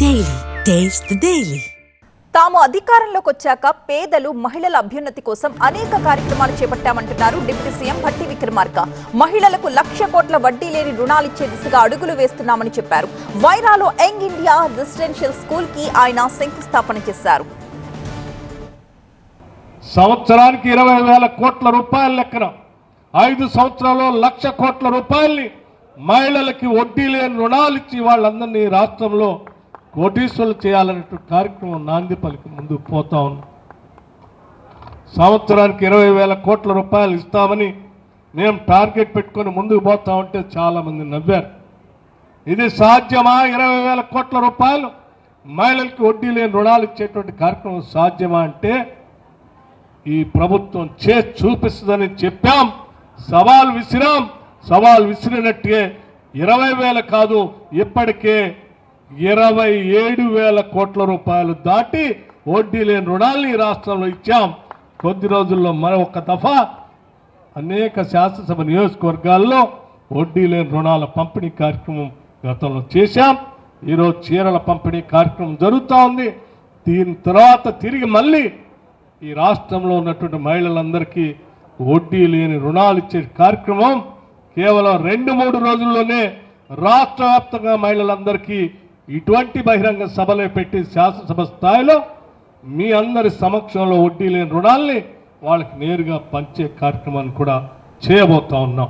Daily. Taste the Daily. తాము అధికారంలోకి వచ్చాక పేదలు మహిళల అభ్యున్నతి కోసం అనేక కార్యక్రమాలు చేపట్టామంటున్నారు డిప్యూటీ సీఎం భట్టి విక్రమార్క. మహిళలకు 1,00,000 కోట్ల వడ్డీ లేని రుణాలిచ్చే దిశగా అడుగులు వేస్తున్నామని చెప్పారు. వైరాలో యంగ్ ఇండియా రెసిడెన్షియల్ స్కూల్ కి ఆయన శంకుస్థాపన చేశారు. సంవత్సరానికి 20,000 కోట్ల రూపాయల లెక్కన 5 సంవత్సరాల్లో 1,00,000 కోట్ల రూపాయల్ని మహిళలకి వడ్డీ లేని రుణాలు ఇచ్చి వాళ్ళందరినీ రాష్ట్రంలో కోటీశ్వరులు చేయాలనే కార్యక్రమం నాంది పలికి ముందుకు పోతా ఉన్నాం. సంవత్సరానికి 20,000 కోట్ల రూపాయలు ఇస్తామని మేము టార్గెట్ పెట్టుకొని ముందుకు పోతా ఉంటే చాలా మంది నవ్వారు. ఇది సాధ్యమా? 20,000 కోట్ల రూపాయలు మహిళలకి వడ్డీ లేని రుణాలు ఇచ్చేటువంటి కార్యక్రమం సాధ్యమా అంటే ఈ ప్రభుత్వం చేసి చూపిస్తుందని చెప్పాం. సవాల్ విసిరాం. సవాల్ విసిరినట్టే 20,000 కాదు, ఇప్పటికే 27,000 కోట్ల రూపాయలు దాటి వడ్డీ లేని రుణాల్ని రాష్ట్రంలో ఇచ్చాం. కొద్ది రోజుల్లో మరొక దఫా అనేక శాసనసభ నియోజకవర్గాల్లో వడ్డీ లేని రుణాల పంపిణీ కార్యక్రమం గతంలో చేశాం. ఈరోజు చీరల పంపిణీ కార్యక్రమం జరుగుతూ ఉంది. దీని తర్వాత తిరిగి మళ్ళీ ఈ రాష్ట్రంలో ఉన్నటువంటి మహిళలందరికీ వడ్డీ లేని రుణాలు ఇచ్చే కార్యక్రమం కేవలం 2-3 రోజుల్లోనే రాష్ట్ర వ్యాప్తంగా మహిళలందరికీ ఇటువంటి బహిరంగ సభలే పెట్టి శాసనసభ స్థాయిలో మీ అందరి సమక్షంలో వడ్డీ లేని రుణాల్ని వాళ్ళకి నేరుగా పంచే కార్యక్రమాన్ని కూడా చేయబోతా ఉన్నాం.